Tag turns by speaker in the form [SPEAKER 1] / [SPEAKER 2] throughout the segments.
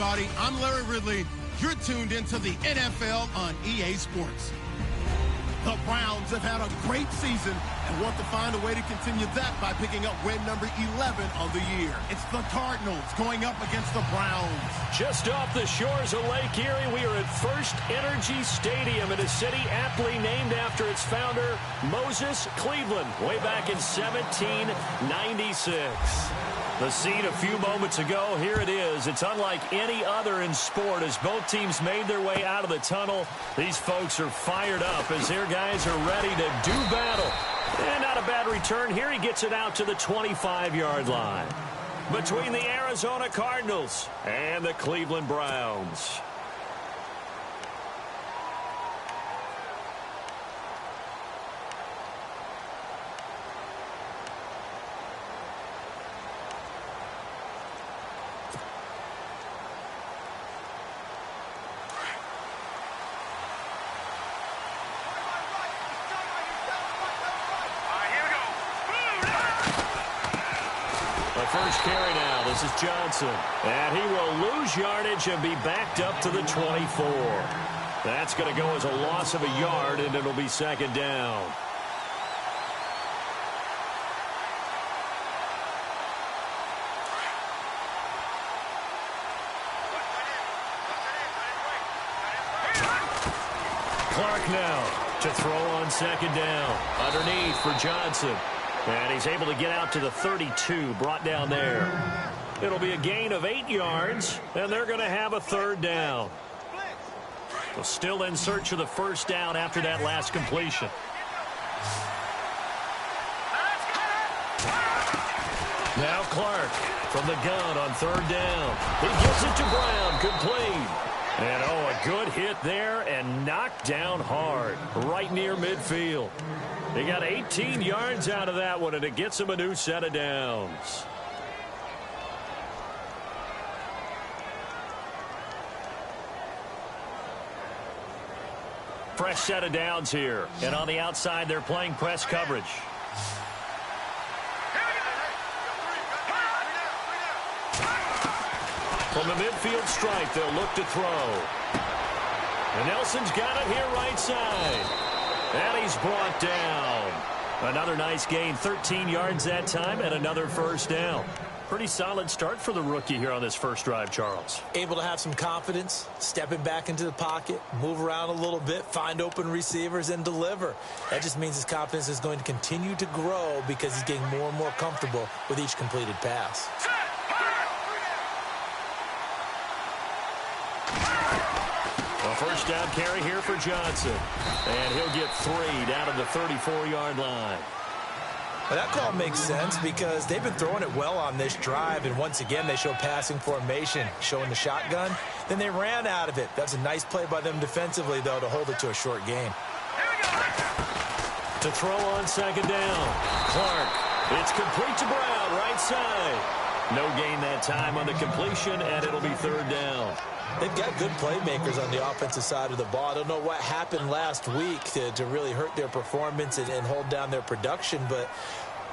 [SPEAKER 1] everybody. I'm Larry Ridley. You're tuned into the NFL on EA Sports. The Browns have had a great season and want to find a way to continue that by picking up win number 11 on the year. It's the Cardinals going up against the Browns.
[SPEAKER 2] Just off the shores of Lake Erie, we are at First Energy Stadium in a city aptly named after its founder, Moses Cleveland, way back in 1796. The scene a few moments ago, here it is. It's unlike any other in sport as both teams made their way out of the tunnel. These folks are fired up as their guys are ready to do battle. And not a bad return. Here he gets it out to the 25-yard line. Between the Arizona Cardinals and the Cleveland Browns. First carry now. This is Johnson. And he will lose yardage and be backed up to the 24. That's going to go as a loss of a yard, and it'll be second down. Clark now to throw on second down. Underneath for Johnson. And he's able to get out to the 32, brought down there. It'll be a gain of 8 yards, and they're going to have a third down. So still in search of the first down after that last completion. Now Clark from the gun on third down. He gives it to Brown, complete. And oh, a good hit there and knocked down hard, right near midfield. They got 18 yards out of that one, and it gets them a new set of downs. Fresh set of downs here. And on the outside, they're playing press coverage. From the midfield stripe, they'll look to throw. And Nelson's got it here right side. And he's brought down. Another nice gain, 13 yards that time, and another first down. Pretty solid start for the rookie here on this first drive, Charles.
[SPEAKER 3] Able to have some confidence, stepping back into the pocket, move around a little bit, find open receivers, and deliver. That just means his confidence is going to continue to grow because he's getting more and more comfortable with each completed pass.
[SPEAKER 2] A first down carry here for Johnson. And he'll get 3 down at the 34-yard line.
[SPEAKER 3] Well, that call makes sense because they've been throwing it well on this drive, and once again they show passing formation, showing the shotgun. Then they ran out of it. That's a nice play by them defensively, though, to hold it to a short gain.
[SPEAKER 2] To throw on second down, Clark. It's complete to Brown, right side. No gain that time on the completion, and it'll be third down.
[SPEAKER 3] They've got good playmakers on the offensive side of the ball. I don't know what happened last week to really hurt their performance and hold down their production, but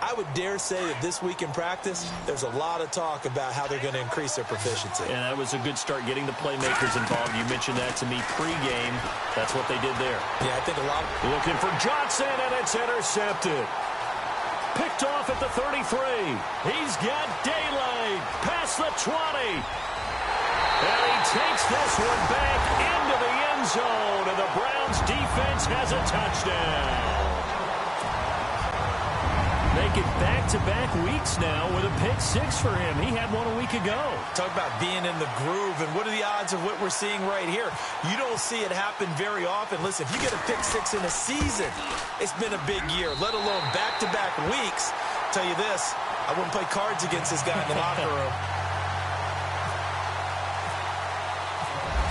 [SPEAKER 3] I would dare say that this week in practice, there's a lot of talk about how they're going to increase their proficiency.
[SPEAKER 2] And that was a good start getting the playmakers involved. You mentioned that to me pregame. That's what they did there.
[SPEAKER 3] Yeah, I think a lot.
[SPEAKER 2] Looking for Johnson, and it's intercepted. Picked off at the 33. He's got daylight past the 20. And he takes this one back into the end zone, and the Browns defense has a touchdown. Make it back-to-back weeks now with a pick 6 for him. He had one a week ago.
[SPEAKER 3] Talk about being in the groove, and what are the odds of what we're seeing right here? You don't see it happen very often. Listen, if you get a pick 6 in a season, it's been a big year, let alone back-to-back weeks. Tell you this, I wouldn't play cards against this guy in the locker room.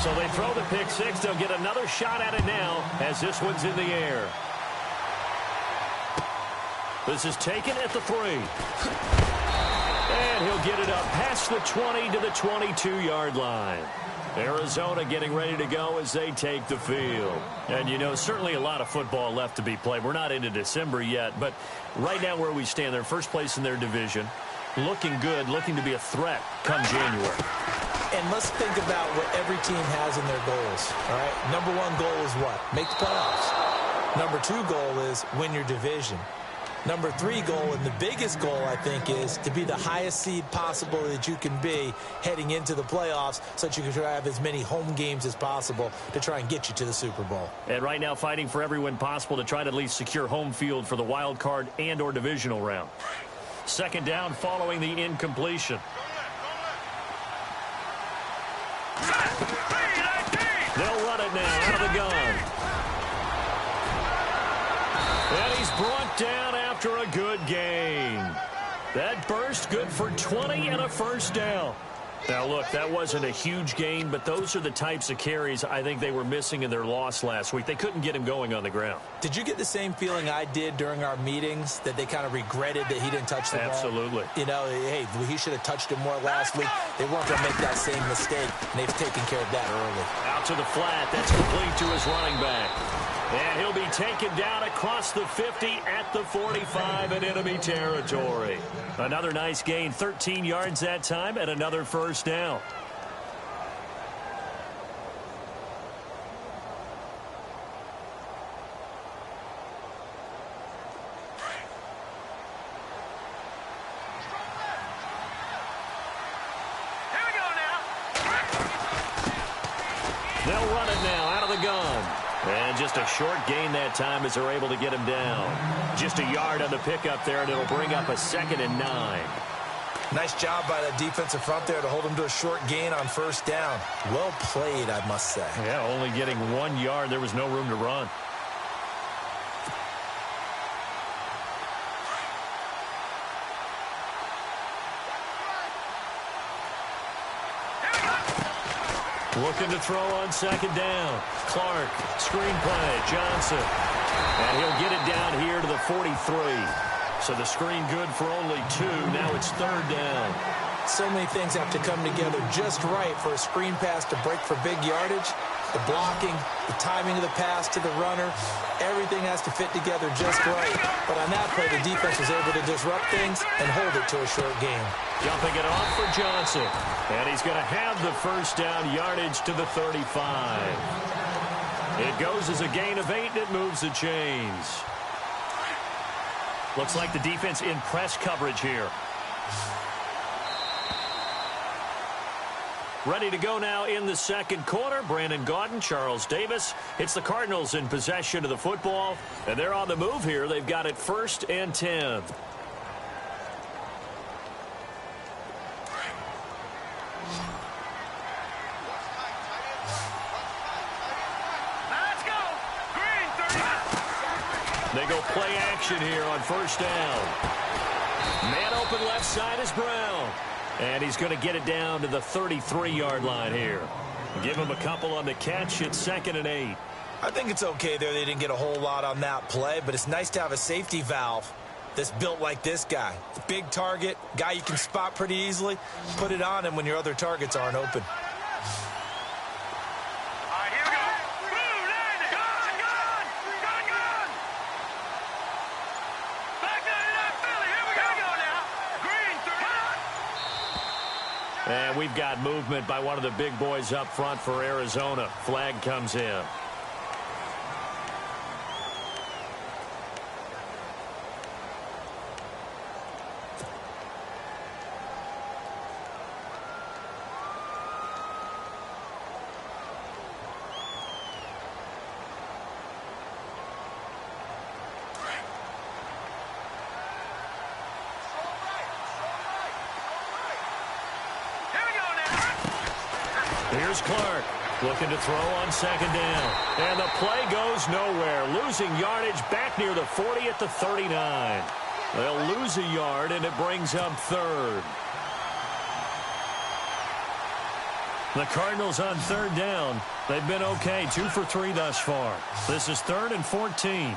[SPEAKER 2] So they throw the pick 6. They'll get another shot at it now as this one's in the air. This is taken at the 3. And he'll get it up past the 20 to the 22-yard line. Arizona getting ready to go as they take the field. And, you know, certainly a lot of football left to be played. We're not into December yet, but right now where we stand, they're first place in their division. Looking good, looking to be a threat come January.
[SPEAKER 3] And let's think about what every team has in their goals, all right? Number one goal is what? Make the playoffs. Number two goal is win your division. Number three goal, and the biggest goal, I think, is to be the highest seed possible that you can be heading into the playoffs so that you can have as many home games as possible to try and get you to the Super Bowl.
[SPEAKER 2] And right now fighting for every win possible to try to at least secure home field for the wild card and or divisional round. Second down following the incompletion. They'll run it now out of the gun. And he's brought down after a good gain. That burst good for 20 and a first down. Now, look, that wasn't a huge gain, but those are the types of carries I think they were missing in their loss last week. They couldn't get him going on the ground.
[SPEAKER 3] Did you get the same feeling I did during our meetings, that they kind of regretted that he didn't touch the ball?
[SPEAKER 2] Absolutely.
[SPEAKER 3] You know, hey, he should have touched it more last week. They weren't going to make that same mistake, and they've taken care of that early.
[SPEAKER 2] Out to the flat. That's complete to his running back. And he'll be taken down across the 50 at the 45 in enemy territory. Another nice gain, 13 yards that time, and another first down.
[SPEAKER 4] Here we go now.
[SPEAKER 2] They'll run it now out of the gun. And just a short gain that time as they're able to get him down. Just a yard on the pickup there, and it'll bring up a 2nd and 9.
[SPEAKER 3] Nice job by the defensive front there to hold him to a short gain on first down. Well played, I must say.
[SPEAKER 2] Yeah, only getting 1 yard. There was no room to run. Looking to throw on 2nd down. Clark, screen play, Johnson. And he'll get it down here to the 43. So the screen good for only 2. Now it's 3rd down.
[SPEAKER 3] So many things have to come together just right for a screen pass to break for big yardage. The blocking, the timing of the pass to the runner, everything has to fit together just right. But on that play, the defense was able to disrupt things and hold it to a short game.
[SPEAKER 2] Jumping it off for Johnson. And he's going to have the first down, yardage to the 35. It goes as a gain of 8, and it moves the chains. Looks like the defense in press coverage here. Ready to go now in the second quarter. Brandon Gaudin, Charles Davis. It's the Cardinals in possession of the football, and they're on the move here. They've got it 1st and 10. They go play action here on first down. Man open left side is Brown. And he's going to get it down to the 33-yard line here. Give him a couple on the catch. It's 2nd and 8.
[SPEAKER 3] I think it's okay there. They didn't get a whole lot on that play, but it's nice to have a safety valve that's built like this guy. Big target, guy you can spot pretty easily. Put it on him when your other targets aren't open.
[SPEAKER 2] And we've got movement by one of the big boys up front for Arizona. Flag comes in. Here's Clark looking to throw on 2nd down. And the play goes nowhere. Losing yardage back near the 40 at the 39. They'll lose a yard, and it brings up 3rd. The Cardinals on 3rd down. They've been okay, 2 for 3 thus far. This is 3rd and 14.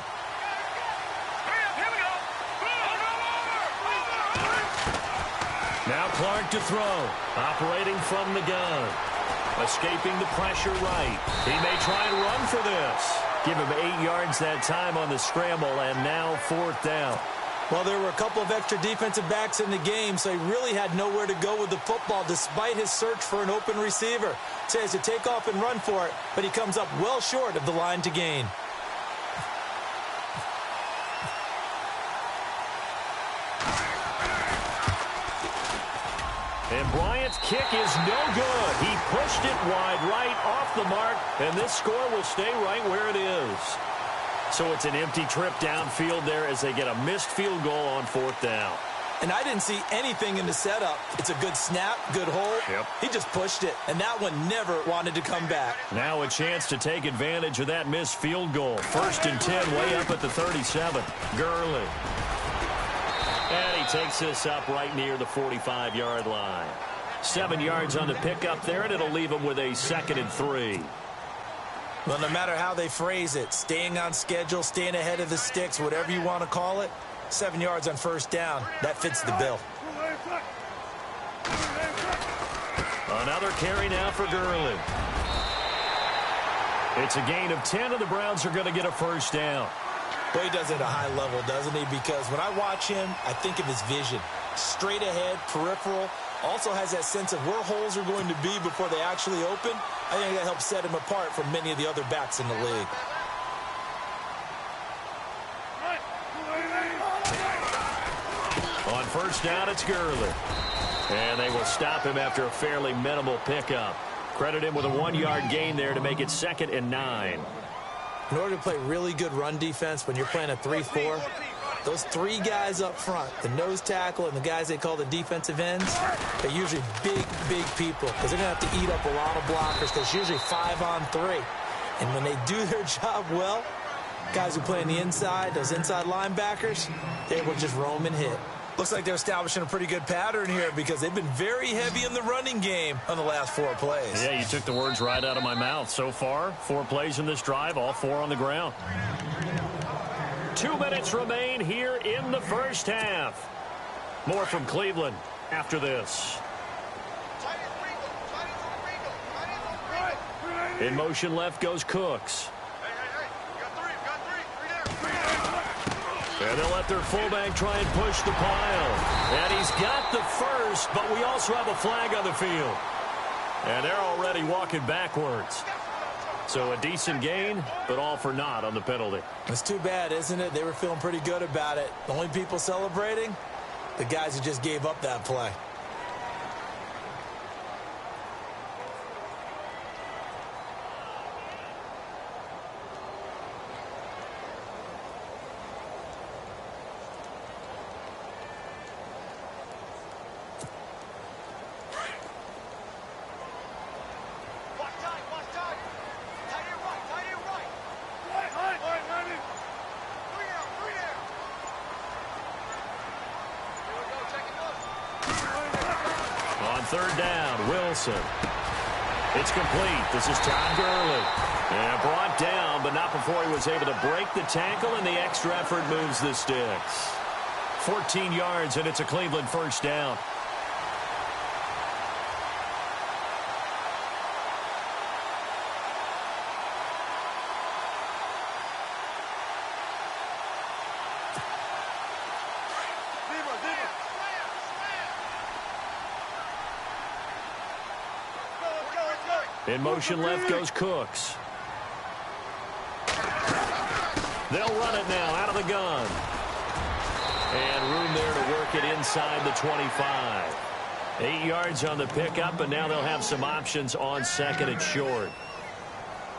[SPEAKER 2] Now Clark to throw. Operating from the gun. Escaping the pressure right. He may try and run for this. Give him 8 yards that time on the scramble, and now 4th down.
[SPEAKER 3] Well, there were a couple of extra defensive backs in the game, so he really had nowhere to go with the football despite his search for an open receiver. Says to take off and run for it, but he comes up well short of the line to gain.
[SPEAKER 2] And Bryant's kick is no good. He pushed it wide right off the mark, and this score will stay right where it is. So it's an empty trip downfield there as they get a missed field goal on 4th down.
[SPEAKER 3] And I didn't see anything in the setup. It's a good snap, good hold.
[SPEAKER 2] Yep.
[SPEAKER 3] He just pushed it, and that one never wanted to come back.
[SPEAKER 2] Now a chance to take advantage of that missed field goal. 1st and 10, way up at the 37. Gurley. And he takes this up right near the 45-yard line. 7 yards on the pickup there, and it'll leave him with a 2nd and 3.
[SPEAKER 3] Well, no matter how they phrase it, staying on schedule, staying ahead of the sticks, whatever you want to call it, 7 yards on 1st down, that fits the bill.
[SPEAKER 2] Another carry now for Gurley. It's a gain of 10, and the Browns are going to get a 1st down.
[SPEAKER 3] Well, he does it at a high level, doesn't he? Because when I watch him, I think of his vision. Straight ahead, peripheral. Also has that sense of where holes are going to be before they actually open. I think that helps set him apart from many of the other backs in the league.
[SPEAKER 2] On 1st down, it's Gurley. And they will stop him after a fairly minimal pickup. Credit him with a 1-yard gain there to make it 2nd and 9.
[SPEAKER 3] In order to play really good run defense when you're playing a 3-4, those 3 guys up front, the nose tackle and the guys they call the defensive ends, they're usually big people because they're going to have to eat up a lot of blockers because it's usually 5 on 3. And when they do their job well, guys who play on the inside, those inside linebackers, they will just roam and hit. Looks like they're establishing a pretty good pattern here because they've been very heavy in the running game on the last 4 plays.
[SPEAKER 2] Yeah, you took the words right out of my mouth. So far, 4 plays in this drive, all 4 on the ground. 2 minutes remain here in the 1st half. More from Cleveland after this. In motion left goes Cooks. And they'll let their fullback try and push the pile. And he's got the 1st, but we also have a flag on the field. And they're already walking backwards. So a decent gain, but all for naught on the penalty.
[SPEAKER 3] It's too bad, isn't it? They were feeling pretty good about it. The only people celebrating, the guys who just gave up that play.
[SPEAKER 2] On 3rd down, Wilson. It's complete. This is Todd Gurley. And brought down, but not before he was able to break the tackle, and the extra effort moves the sticks. 14 yards, and it's a Cleveland 1st down. In motion left goes Cooks. They'll run it now out of the gun. And room there to work it inside the 25. 8 yards on the pickup, and now they'll have some options on 2nd and short.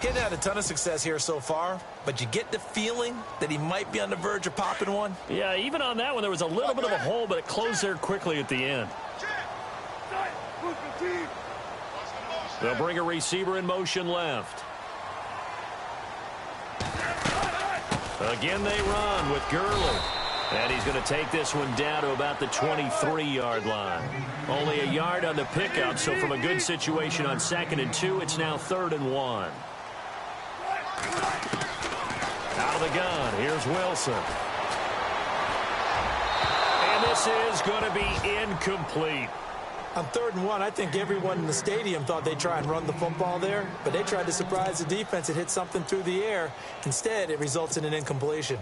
[SPEAKER 3] He hadn't had a ton of success here so far, but you get the feeling that he might be on the verge of popping one.
[SPEAKER 2] Yeah, even on that one, there was a little bit of a hole, but it closed there quickly at the end. They'll bring a receiver in motion left. Again, they run with Gurley. And he's going to take this one down to about the 23-yard line. Only a yard on the pickup, so from a good situation on 2nd and 2, it's now 3rd and 1. Out of the gun, here's Wilson. And this is going to be incomplete.
[SPEAKER 3] On 3rd and 1, I think everyone in the stadium thought they'd try and run the football there, but they tried to surprise the defense and hit something through the air. Instead, it results in an incompletion.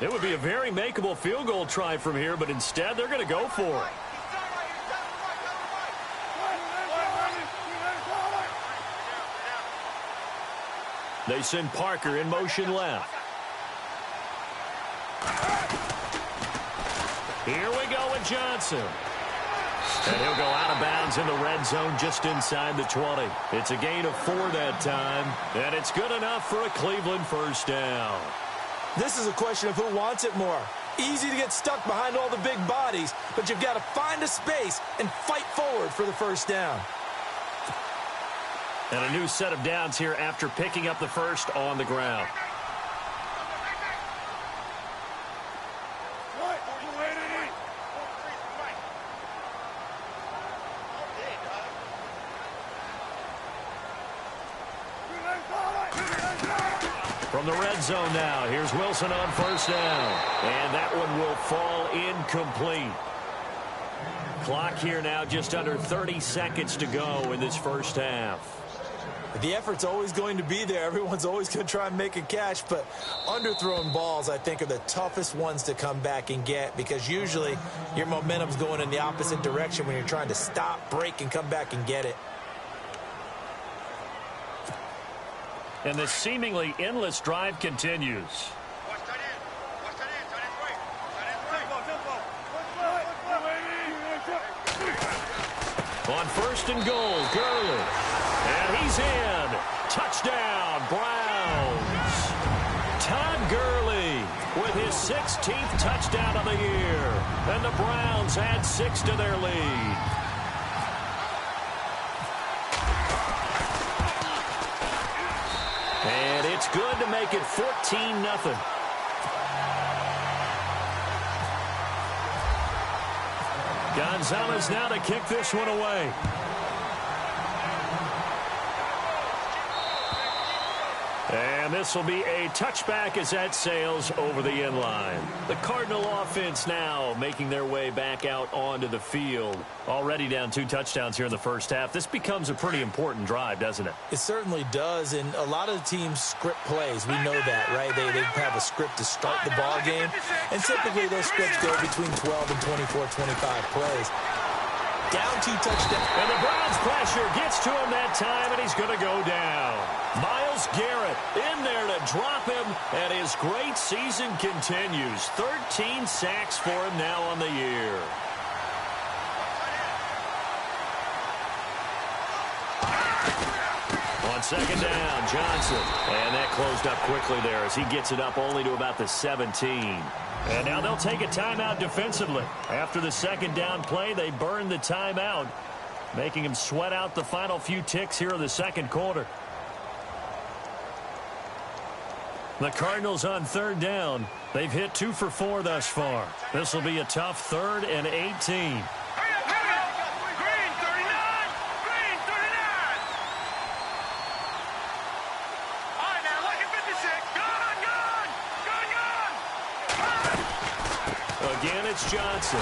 [SPEAKER 2] It would be a very makeable field goal try from here, but instead they're going to go for it. They send Parker in motion left. Here we go with Johnson. And he'll go out of bounds in the red zone just inside the 20. It's a gain of 4 that time, and it's good enough for a Cleveland first down.
[SPEAKER 3] This is a question of who wants it more. Easy to get stuck behind all the big bodies, but you've got to find a space and fight forward for the first down.
[SPEAKER 2] And a new set of downs here after picking up the first on the ground. From the red zone now, here's Wilson on first down. And that one will fall incomplete. Clock here now just under 30 seconds to go in this first half.
[SPEAKER 3] The effort's always going to be there. Everyone's always going to try and make a catch, but underthrown balls, I think, are the toughest ones to come back and get because usually your momentum's going in the opposite direction when you're trying to stop, break, and come back and get it.
[SPEAKER 2] And this seemingly endless drive continues. On first and goal, Gurley. And he's in. Touchdown, Browns. Todd Gurley with his 16th touchdown of the year. And the Browns add 6 to their lead. And it's good to make it 14-0. Gonzalez now to kick this one away. And this will be a touchback as that sails over the end line. The Cardinal offense now making their way back out onto the field. Already down 2 touchdowns here in the first half. This becomes a pretty important drive, doesn't it?
[SPEAKER 3] It certainly does, and a lot of the teams script plays. We know that, right? They have a script to start the ball game, and typically those scripts go between 12 and 24, 25 plays. Down 2 touchdowns.
[SPEAKER 2] And the Browns pressure gets to him that time, and he's going to go down. Myles Garrett in there to drop him, and his great season continues. 13 sacks for him now on the year. On second down, Johnson. And that closed up quickly there as he gets it up only to about the 17. And now they'll take a timeout defensively. After the second down play, they burn the timeout, making him sweat out the final few ticks here in the second quarter. The Cardinals on third down. They've hit 2 for 4 thus far. This will be a tough 3rd and 18. Again, it's Johnson.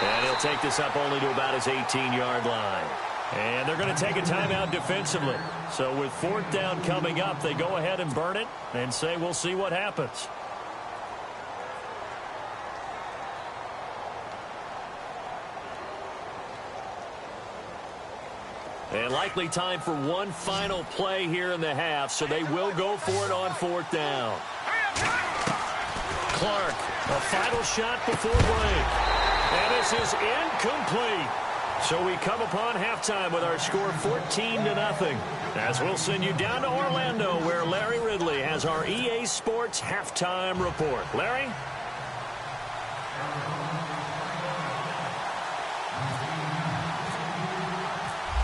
[SPEAKER 2] And he'll take this up only to about his 18-yard line. And they're going to take a timeout defensively. So with 4th down coming up, they go ahead and burn it and say we'll see what happens. And likely time for one final play here in the half, so they will go for it on 4th down. Clark, a final shot before break. And this is incomplete. So we come upon halftime with our score 14-0. As we'll send you down to Orlando, where Larry Ridley has our EA Sports halftime report. Larry?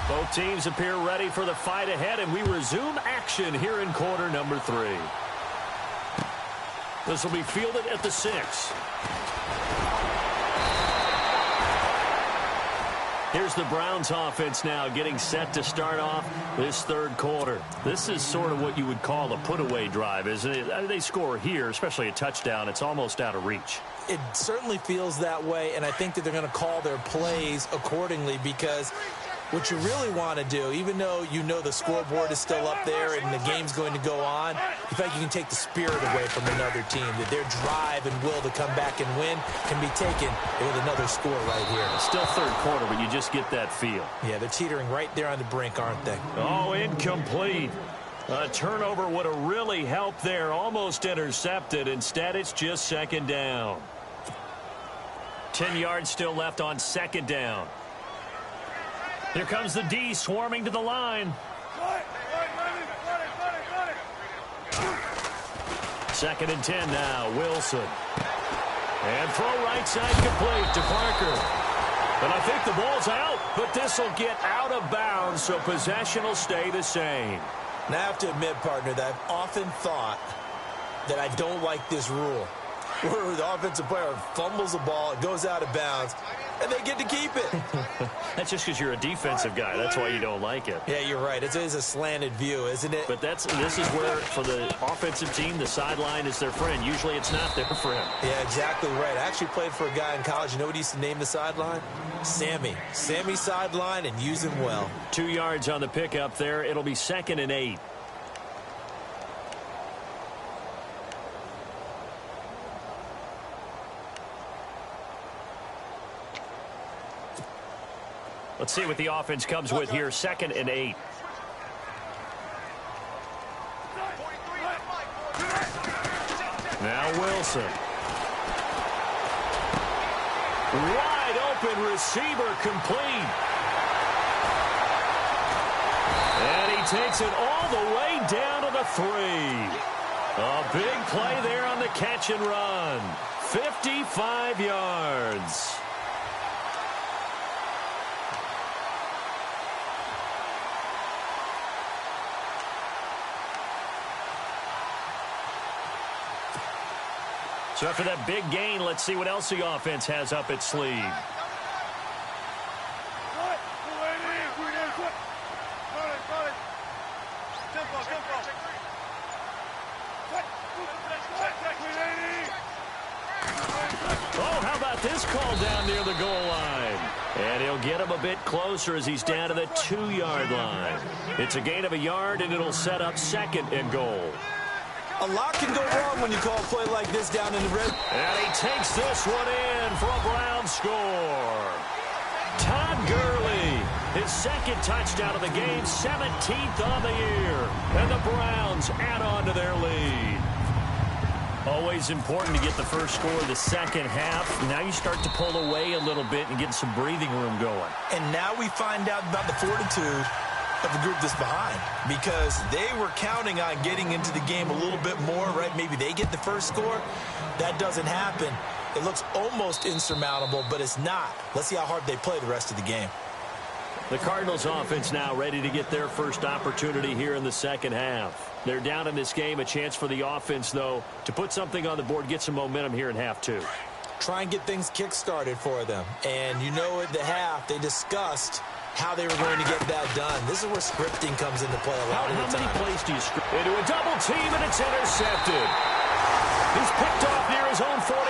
[SPEAKER 2] Both teams appear ready for the fight ahead, and we resume action here in quarter number 3. This will be fielded at the 6. Here's the Browns offense now getting set to start off this 3rd quarter. This is sort of what you would call a put-away drive, isn't it? They score here, especially a touchdown. It's almost out of reach.
[SPEAKER 3] It certainly feels that way, and I think that they're going to call their plays accordingly because What you really want to do, even though you know the scoreboard is still up there and the game's going to go on, you feel like you can take the spirit away from another team, that their drive and will to come back and win can be taken with another score right here.
[SPEAKER 2] Still third quarter, but you just get that feel.
[SPEAKER 3] Yeah, they're teetering right there on the brink, aren't they?
[SPEAKER 2] Oh, incomplete. A turnover would have really helped there. Almost intercepted. Instead, it's just second down. 10 yards still left on second down. Here comes the D swarming to the line. Second and 10 now. Wilson. And throw right side complete to Parker. And I think the ball's out, but this will get out of bounds, so possession will stay the same.
[SPEAKER 3] And I have to admit, partner, that I've often thought that I don't like this rule, where the offensive player fumbles the ball, it goes out of bounds, and they get to keep it.
[SPEAKER 2] That's just because you're a defensive guy. That's why you don't like it.
[SPEAKER 3] Yeah, you're right. It is a slanted view, isn't it?
[SPEAKER 2] But this is where, for the offensive team, the sideline is their friend. Usually it's not there for him.
[SPEAKER 3] Yeah, exactly right. I actually played for a guy in college. You know what he used to name the sideline? Sammy. Sammy sideline, and use him well.
[SPEAKER 2] 2 yards on the pickup there. It'll be second and 8. Let's see what the offense comes with here. Second and 8. Now Wilson. Wide open receiver complete. And he takes it all the way down to the 3. A big play there on the catch and run. 55 yards. So after that big gain, let's see what else the offense has up its sleeve. Oh, how about this call down near the goal line? And he'll get him a bit closer as he's down to the 2-yard line. It's a gain of a yard, and it'll set up second and goal.
[SPEAKER 3] A lot can go wrong when you call a play like this down in the red.
[SPEAKER 2] And he takes this one in for a Brown score. Todd Gurley, his second touchdown of the game, 17th on the year. And the Browns add on to their lead. Always important to get the first score of the second half. Now you start to pull away a little bit and get some breathing room going.
[SPEAKER 3] And now we find out about the fortitude of the group that's behind, because they were counting on getting into the game a little bit more, right? Maybe they get the first score. That doesn't happen. It looks almost insurmountable, but it's not. Let's see how hard they play the rest of the game.
[SPEAKER 2] The Cardinals offense now ready to get their first opportunity here in the second half. They're down in this game. A chance for the offense, though, to put something on the board, get some momentum here in half 2.
[SPEAKER 3] Try and get things kick-started for them. And you know at the half, they discussed how they were going to get that done. This is where scripting comes into play a lot of the time.
[SPEAKER 2] How many plays do you script? Into a double team, and it's intercepted. He's picked off near his own 48.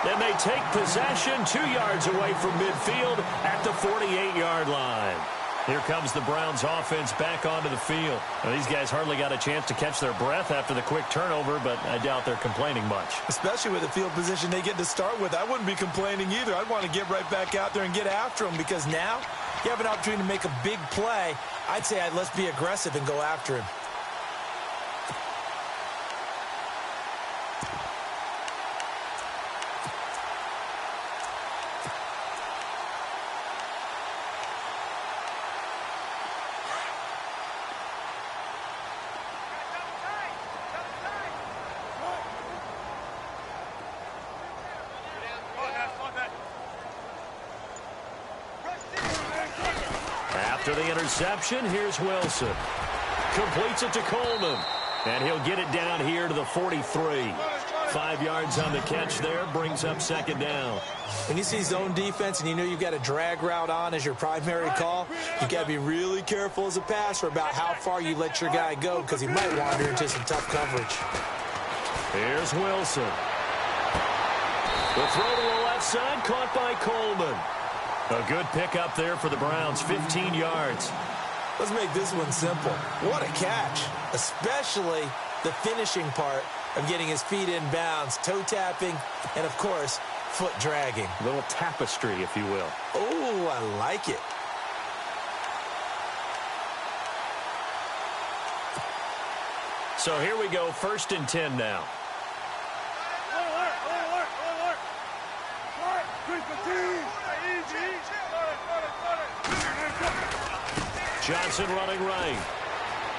[SPEAKER 2] Then they take possession 2 yards away from midfield at the 48-yard line. Here comes the Browns offense back onto the field. Now, these guys hardly got a chance to catch their breath after the quick turnover, but I doubt they're complaining much.
[SPEAKER 3] Especially with the field position they get to start with. I wouldn't be complaining either. I'd want to get right back out there and get after them, because now you have an opportunity to make a big play. I'd say let's be aggressive and go after him.
[SPEAKER 2] After the interception, here's Wilson. Completes it to Coleman. And he'll get it down here to the 43. 5 yards on the catch there, brings up second down.
[SPEAKER 3] When you see zone defense and you know you've got a drag route on as your primary call, you got to be really careful as a passer about how far you let your guy go, because he might wander into some tough coverage.
[SPEAKER 2] Here's Wilson. The throw to the left side, caught by Coleman. A good pickup there for the Browns, 15 yards.
[SPEAKER 3] Let's make this one simple. What a catch, especially the finishing part of getting his feet in bounds, toe tapping, and, of course, foot dragging.
[SPEAKER 2] A little tapestry, if you will.
[SPEAKER 3] Oh, I like it.
[SPEAKER 2] So here we go, 1st and 10 now. Johnson running right.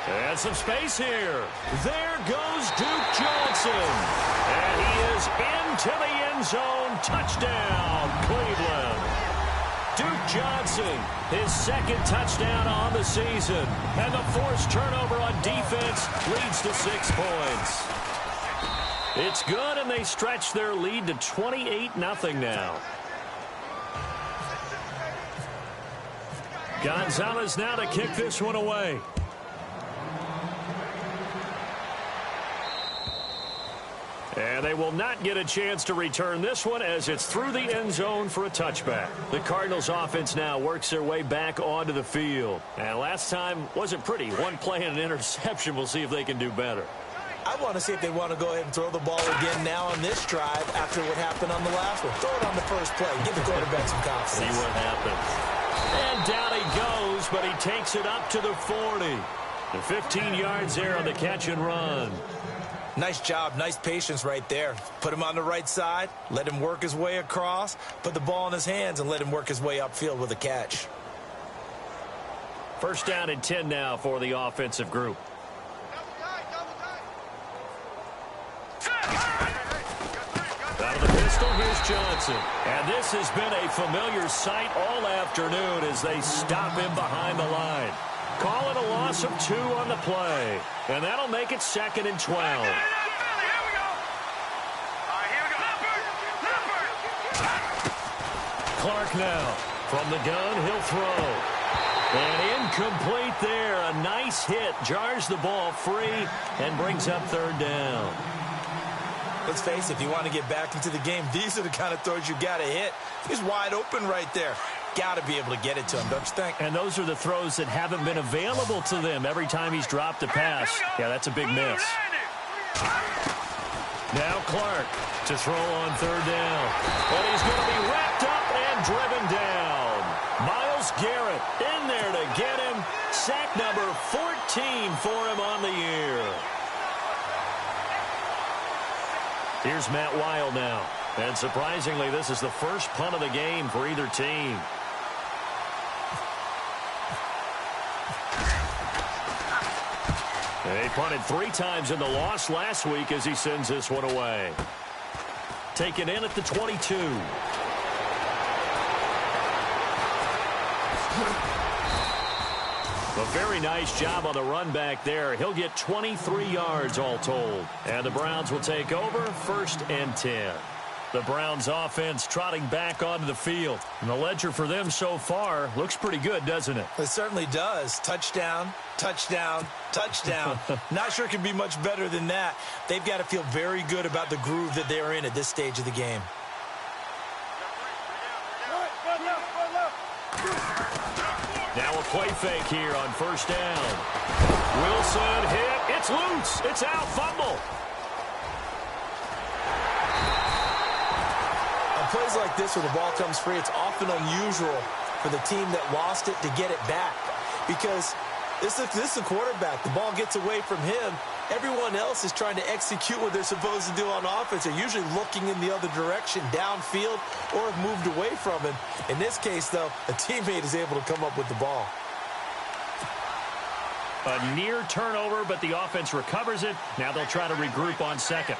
[SPEAKER 2] And some space here. There goes Duke Johnson. And he is into the end zone. Touchdown, Cleveland. Duke Johnson, his 2nd touchdown on the season. And the forced turnover on defense leads to 6 points. It's good, and they stretch their lead to 28-0 now. Gonzalez now to kick this one away. And they will not get a chance to return this one as it's through the end zone for a touchback. The Cardinals offense now works their way back onto the field. And last time wasn't pretty. One play and an interception. We'll see if they can do better.
[SPEAKER 3] I want to see if they want to go ahead and throw the ball again now on this drive after what happened on the last one. Throw it on the first play. Give the quarterback some confidence.
[SPEAKER 2] See what happens. And down he goes, but he takes it up to the 40. And 15 yards there on the catch and run.
[SPEAKER 3] Nice job, nice patience right there. Put him on the right side, let him work his way across, put the ball in his hands, and let him work his way upfield with a catch.
[SPEAKER 2] 1st down and 10 now for the offensive group. Out of the pistol, here's Johnson. And this has been a familiar sight all afternoon as they stop him behind the line. Call it a loss of 2 on the play. And that'll make it 2nd and 12. Clark now. From the gun, he'll throw. And incomplete there. A nice hit. Jars the ball free and brings up 3rd down.
[SPEAKER 3] Let's face it, if you want to get back into the game, these are the kind of throws you got to hit. He's wide open right there. Got to be able to get it to him, don't you think?
[SPEAKER 2] And those are the throws that haven't been available to them every time he's dropped a pass. Yeah, that's a big miss. Now Clark to throw on 3rd down. And he's going to be wrapped up and driven down. Myles Garrett in there to get him. Sack number 14 for him on the year. Here's Matt Weil now. And surprisingly, this is the first punt of the game for either team. They punted 3 times in the loss last week as he sends this one away. Taken in at the 22. A very nice job on the run back there. He'll get 23 yards all told. And the Browns will take over 1st and 10. The Browns offense trotting back onto the field. And the ledger for them so far looks pretty good, doesn't it?
[SPEAKER 3] It certainly does. Touchdown, touchdown, touchdown. Not sure it can be much better than that. They've got to feel very good about the groove that they're in at this stage of the game.
[SPEAKER 2] Now a play fake here on 1st down. Wilson hit. It's loose. It's out. Fumble.
[SPEAKER 3] On plays like this where the ball comes free, it's often unusual for the team that lost it to get it back. Because this is a quarterback. The ball gets away from him. Everyone else is trying to execute what they're supposed to do on offense. They're usually looking in the other direction, downfield, or have moved away from him. In this case, though, a teammate is able to come up with the ball.
[SPEAKER 2] A near turnover, but the offense recovers it. Now they'll try to regroup on 2nd.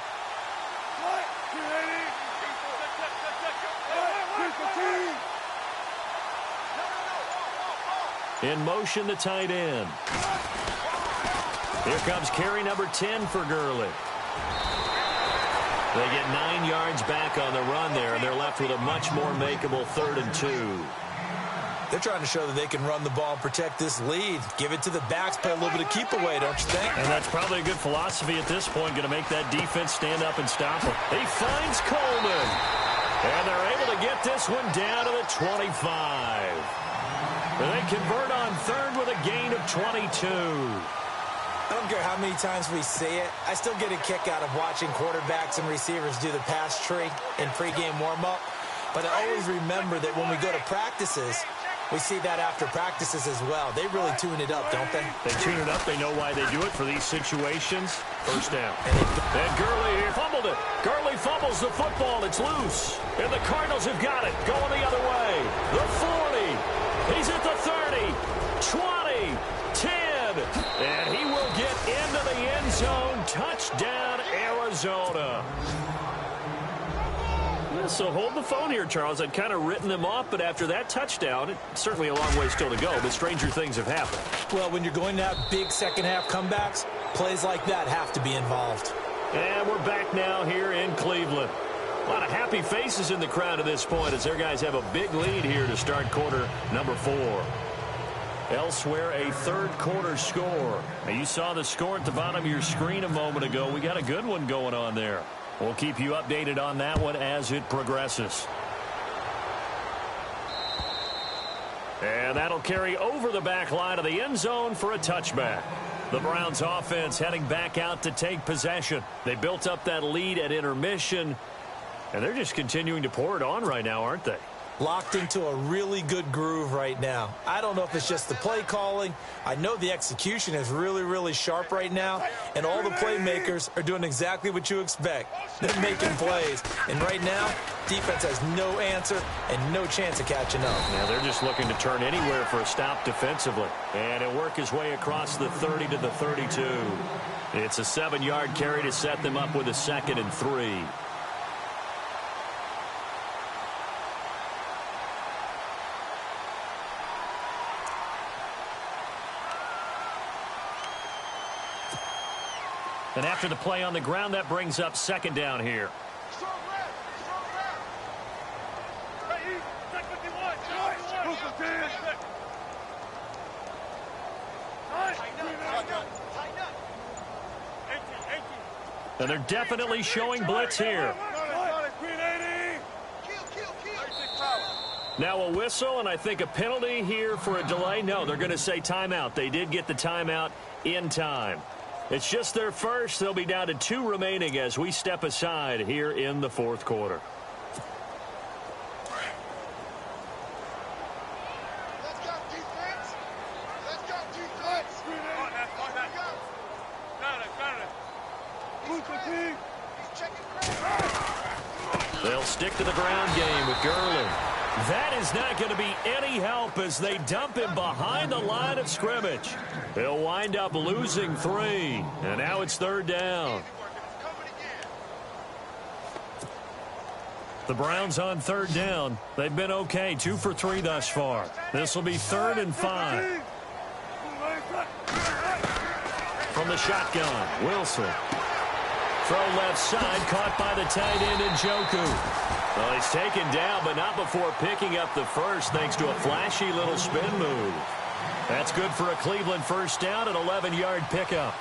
[SPEAKER 2] In motion, the tight end. Here comes carry number 10 for Gurley. They get 9 yards back on the run there, and they're left with a much more makeable 3rd and 2.
[SPEAKER 3] They're trying to show that they can run the ball and protect this lead. Give it to the backs, play a little bit of keep away, don't you think?
[SPEAKER 2] And that's probably a good philosophy at this point, going to make that defense stand up and stop him. He finds Coleman. And they're able to get this one down to the 25. And they convert on third with a gain of 22.
[SPEAKER 3] I don't care how many times we see it. I still get a kick out of watching quarterbacks and receivers do the pass tree in pregame warm-up. But I always remember that when we go to practices, we see that after practices as well. They really tune it up, don't they?
[SPEAKER 2] They tune it up. They know why they do it for these situations. First down. And Gurley here fumbled it. Gurley fumbles the football. It's loose. And the Cardinals have got it. Going the other way. The 40. He's at the 30. 20. 10. And he will get into the end zone. Touchdown, Arizona. So hold the phone here, Charles. I'd kind of written them off, but after that touchdown, it's certainly a long way still to go, but stranger things have happened.
[SPEAKER 3] Well, when you're going to have big second-half comebacks, plays like that have to be involved.
[SPEAKER 2] And we're back now here in Cleveland. A lot of happy faces in the crowd at this point as their guys have a big lead here to start quarter number 4. Elsewhere, a third quarter score. Now, you saw the score at the bottom of your screen a moment ago. We got a good one going on there. We'll keep you updated on that one as it progresses. And that'll carry over the back line of the end zone for a touchback. The Browns offense heading back out to take possession. They built up that lead at intermission, and they're just continuing to pour it on right now, aren't they?
[SPEAKER 3] Locked into a really good groove right now. I don't know if it's just the play calling. I know the execution is really, really sharp right now, and all the playmakers are doing exactly what you expect. They're making plays, and right now, defense has no answer and no chance of catching up.
[SPEAKER 2] Now they're just looking to turn anywhere for a stop defensively, and he'll work his way across the 30 to the 32. It's a 7-yard carry to set them up with a 2nd and 3. And after the play on the ground, that brings up 2nd down here. And they're definitely showing blitz here. Now a whistle, and I think a penalty here for a delay. No, they're going to say timeout. They did get the timeout in time. It's just their first. They'll be down to 2 remaining as we step aside here in the 4th quarter.
[SPEAKER 4] Let's go, defense. Let's go, defense. He's checking ground.
[SPEAKER 2] They'll stick to the ground game with Gurley. That is not going to be any help as they dump him behind the line of scrimmage. He'll wind up losing 3, and now it's 3rd down. The Browns on 3rd down. They've been okay, 2 for 3 thus far. This will be 3rd and 5. From the shotgun, Wilson. Throw left side, caught by the tight end Njoku. Well, he's taken down, but not before picking up the first thanks to a flashy little spin move. That's good for a Cleveland 1st down, an 11-yard pickup.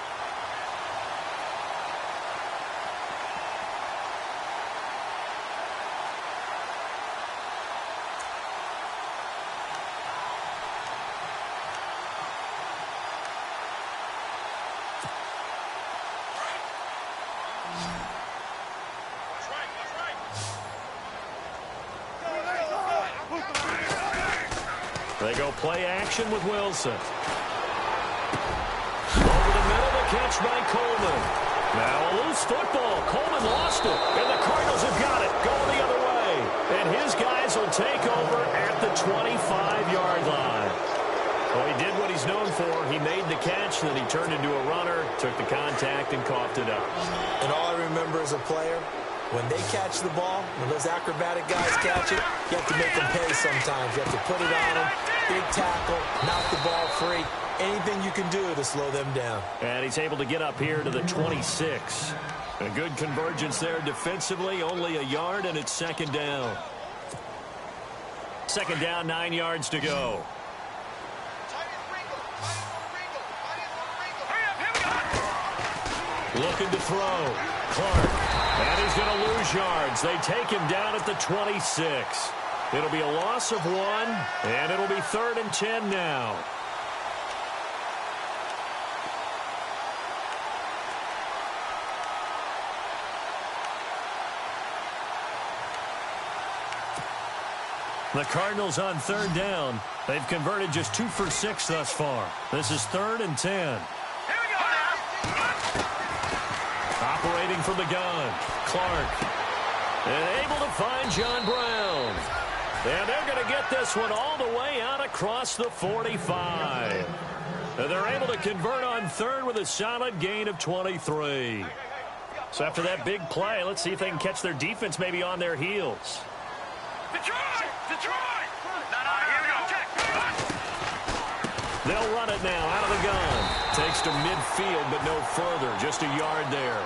[SPEAKER 2] They go play action with Wilson. Over the middle, the catch by Coleman. Now a loose football. Coleman lost it, and the Cardinals have got it. Going the other way. And his guys will take over at the 25-yard line. Well, he did what he's known for. He made the catch, then he turned into a runner, took the contact, and coughed it up.
[SPEAKER 3] And all I remember as a player, when they catch the ball, when those acrobatic guys catch it, you have to make them pay sometimes. You have to put it on them, big tackle, knock the ball free. Anything you can do to slow them down. And
[SPEAKER 2] he's able to get up here to the 26. A good convergence there defensively, only a yard, and it's 2nd down. 2nd down, 9 yards to go. Looking to throw. Clark. And he's going to lose yards. They take him down at the 26. It'll be a loss of 1, and it'll be 3rd and 10 now. The Cardinals on 3rd down. They've converted just 2 for 6 thus far. This is 3rd and 10.
[SPEAKER 4] Here we go now.
[SPEAKER 2] Operating from the gun, Clark. And able to find John Brown. And they're going to get this one all the way out across the 45. And they're able to convert on 3rd with a solid gain of 23. So after that big play, let's see if they can catch their defense maybe on their heels.
[SPEAKER 4] Detroit! Detroit! Here we go. Check.
[SPEAKER 2] They'll run it now out of the gun. Takes to midfield, but no further. Just a yard there.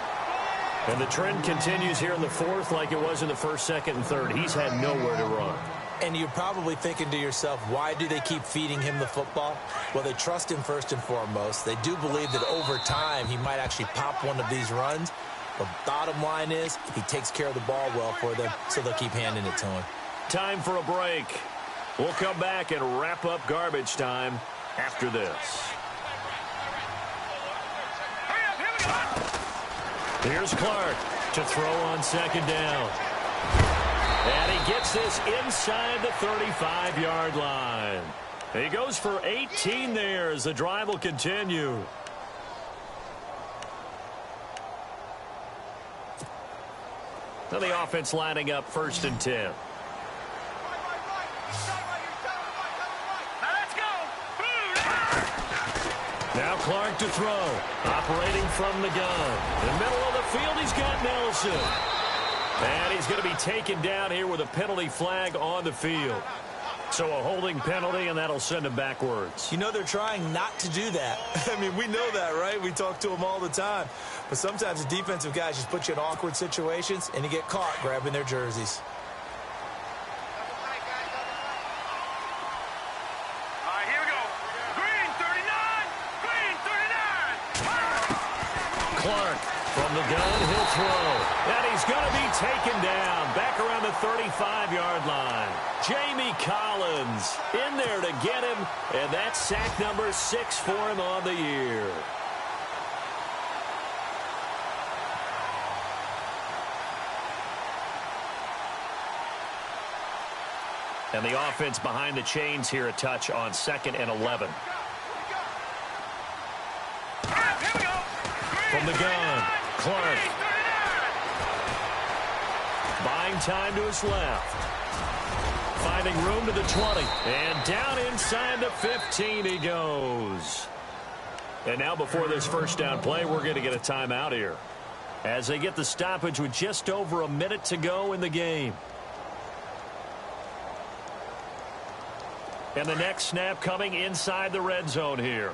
[SPEAKER 2] And the trend continues here in the 4th like it was in the 1st, 2nd, and 3rd. He's had nowhere to run.
[SPEAKER 3] And you're probably thinking to yourself, why do they keep feeding him the football? Well, they trust him first and foremost. They do believe that over time he might actually pop one of these runs. But bottom line is he takes care of the ball well for them, so they'll keep handing it to him.
[SPEAKER 2] Time for a break. We'll come back and wrap up garbage time after this. Here's Clark to throw on 2nd down. And he gets this inside the 35-yard line. He goes for 18 there as the drive will continue. Now the offense lining up 1st and 10. Now Clark to throw. Operating from the gun. In the middle of the field, he's got Nelson. And he's going to be taken down here with a penalty flag on the field. So a holding penalty, and that'll send him backwards.
[SPEAKER 3] You know they're trying not to do that. I mean, we know that, right? We talk to them all the time. But sometimes the defensive guys just put you in awkward situations, and you get caught grabbing their jerseys.
[SPEAKER 2] Clark from the gun, he'll throw. And he's going to be taken down back around the 35-yard line. Jamie Collins in there to get him, and that's sack number 6 for him on the year. And the offense behind the chains here a touch on 2nd and 11. From the gun, Clark. Buying time to his left. Finding room to the 20. And down inside the 15 he goes. And now before this 1st down play, we're going to get a timeout here. As they get the stoppage with just over a minute to go in the game. And the next snap coming inside the red zone here.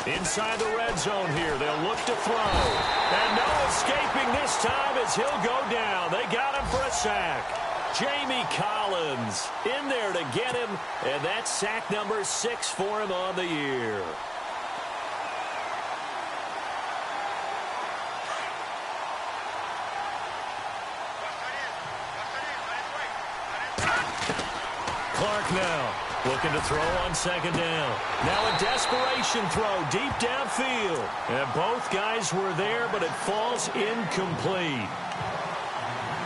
[SPEAKER 2] Inside the red zone here. They'll look to throw. And no escaping this time as he'll go down. They got him for a sack. Jamie Collins in there to get him. And that's sack number 6 for him on the year. Clark now. Looking to throw on 2nd down. Now a desperation throw deep downfield. And both guys were there, but it falls incomplete.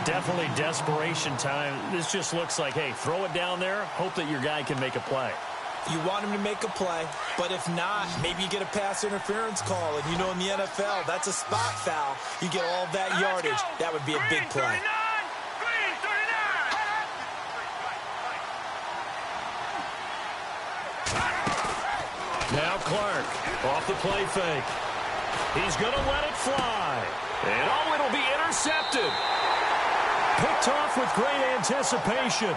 [SPEAKER 2] Definitely desperation time. This just looks like, hey, throw it down there. Hope that your guy can make a play.
[SPEAKER 3] You want him to make a play, but if not, maybe you get a pass interference call. And you know in the NFL, that's a spot foul. You get all that yardage. That would be a big play.
[SPEAKER 2] Now Clark off the play fake. He's going to let it fly. And oh, it'll be intercepted. Picked off with great anticipation.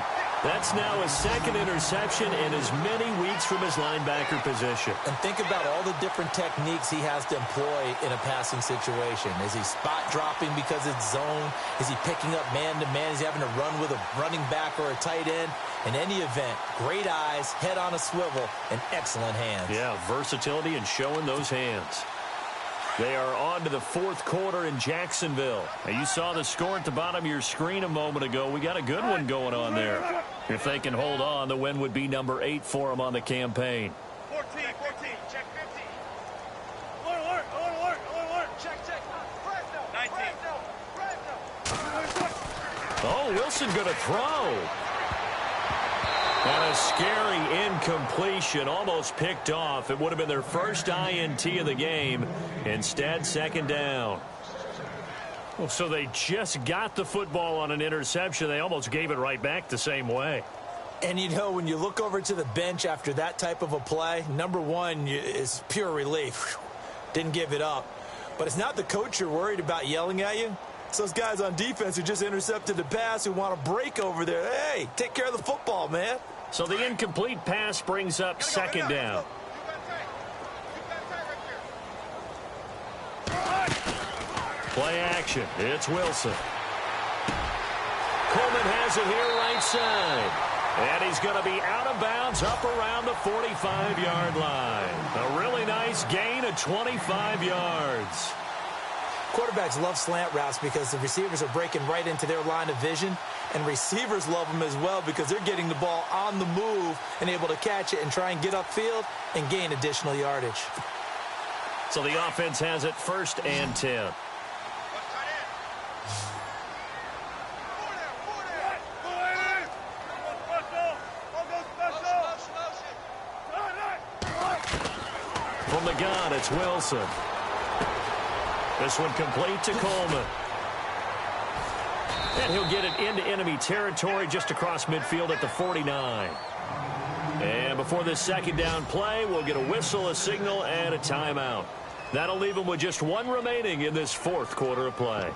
[SPEAKER 2] That's now his second interception in as many weeks from his linebacker position.
[SPEAKER 3] And think about all the different techniques he has to employ in a passing situation. Is he spot dropping because it's zone? Is he picking up man-to-man? Is he having to run with a running back or a tight end? In any event, great eyes, head on a swivel, and excellent hands.
[SPEAKER 2] Yeah, versatility and showing those hands. They are on to the fourth quarter in Jacksonville. Now, you saw the score at the bottom of your screen a moment ago. We got a good one going on there. If they can hold on, the win would be number 8 for them on the campaign.
[SPEAKER 4] 14, check 50. Alert, check. 19.
[SPEAKER 2] Oh, Wilson going to throw. And a scary incompletion, almost picked off. It would have been their first INT of the game. Instead, second down. Well, so they just got the football on an interception. They almost gave it right back the same way.
[SPEAKER 3] And, you know, when you look over to the bench after that type of a play, number one is pure relief. Didn't give it up. But it's not the coach you're worried about yelling at you. It's those guys on defense who just intercepted the pass who want to break over there. Hey, take care of the football, man.
[SPEAKER 2] So the incomplete pass brings up second down. Play action. It's Wilson. Coleman has it here right side. And he's going to be out of bounds up around the 45-yard line. A really nice gain of 25 yards.
[SPEAKER 3] Quarterbacks love slant routes because the receivers are breaking right into their line of vision, and receivers love them as well because they're getting the ball on the move and able to catch it and try and get upfield and gain additional yardage.
[SPEAKER 2] So the offense has it first and 10. From the gun, it's Wilson. This one complete to Coleman. And he'll get it into enemy territory just across midfield at the 49. And before this second down play, we'll get a whistle, a signal, and a timeout. That'll leave them with just one remaining in this fourth quarter of play.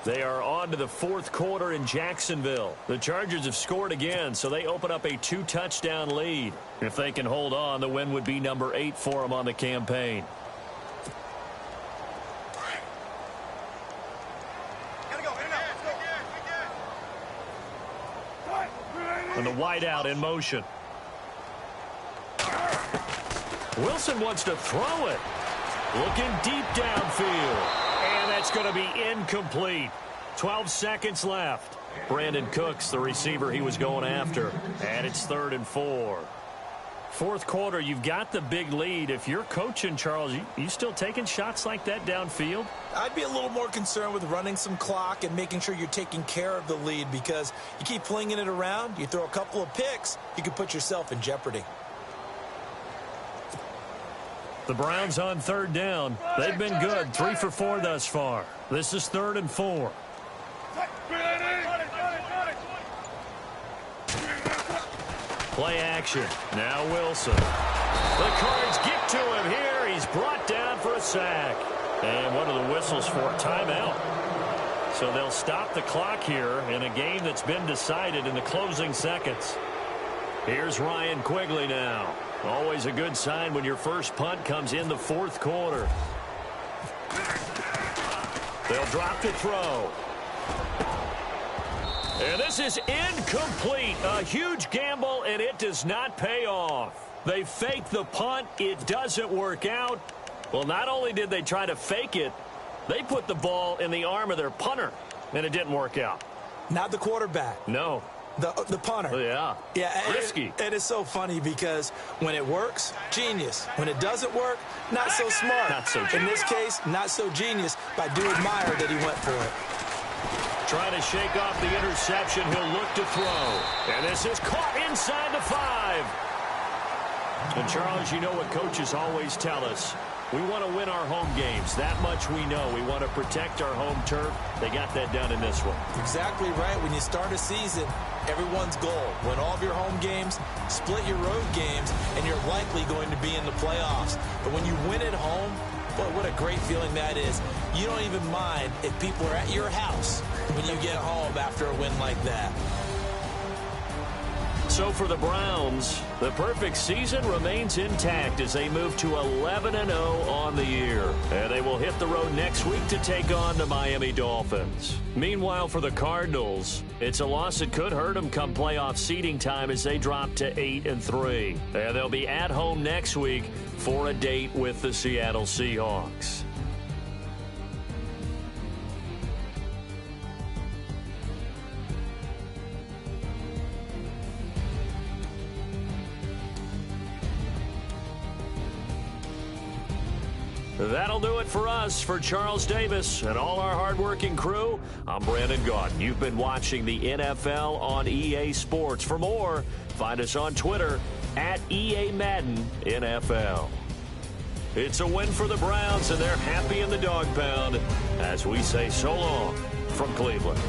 [SPEAKER 2] They are on to the fourth quarter in Jacksonville. The Chargers have scored again, so they open up a 2-touchdown lead. If they can hold on, the win would be number 8 for them on the campaign. And the wideout in motion. Wilson wants to throw it. Looking deep downfield. And that's going to be incomplete. 12 seconds left. Brandon Cooks, the receiver he was going after. And it's 3rd and 4. Fourth quarter, you've got the big lead. If you're coaching, Charles, you still taking shots like that downfield?
[SPEAKER 3] I'd be a little more concerned with running some clock and making sure you're taking care of the lead, because you keep flinging it around, you throw a couple of picks, you can put yourself in jeopardy.
[SPEAKER 2] The Browns on 3rd down. They've been good, 3 for 4 thus far. This is 3rd and 4. Play action. Now Wilson. The Cards get to him here. He's brought down for a sack. And what are the whistles for? Timeout. So they'll stop the clock here in a game that's been decided in the closing seconds. Here's Ryan Quigley now. Always a good sign when your first punt comes in the fourth quarter. They'll drop the throw. And this is incomplete. A huge gamble, and it does not pay off. They fake the punt. It doesn't work out. Well, not only did they try to fake it, they put the ball in the arm of their punter, and it didn't work out.
[SPEAKER 3] Not the quarterback.
[SPEAKER 2] No.
[SPEAKER 3] The punter.
[SPEAKER 2] Yeah. Risky.
[SPEAKER 3] It is so funny because when it works, genius. When it doesn't work, not so smart.
[SPEAKER 2] Not so genius.
[SPEAKER 3] In this case, not so genius, but I do admire that he went for it.
[SPEAKER 2] Trying to shake off the interception. He'll look to throw. And this is caught inside the 5. And, Charles, you know what coaches always tell us. We want to win our home games. That much we know. We want to protect our home turf. They got that done in this one.
[SPEAKER 3] Exactly right. When you start a season, everyone's goal, win all of your home games, split your road games, and you're likely going to be in the playoffs. But when you win at home, boy, what a great feeling that is. You don't even mind if people are at your house when you get home after a win like that.
[SPEAKER 2] So for the Browns, the perfect season remains intact as they move to 11-0 on the year. And they will hit the road next week to take on the Miami Dolphins. Meanwhile, for the Cardinals, it's a loss that could hurt them come playoff seeding time as they drop to 8-3. And they'll be at home next week for a date with the Seattle Seahawks. That'll do it for us. For Charles Davis and all our hardworking crew, I'm Brandon Gaudin. You've been watching the NFL on EA Sports. For more, find us on Twitter at EA Madden NFL. It's a win for the Browns, and they're happy in the dog pound as we say so long from Cleveland.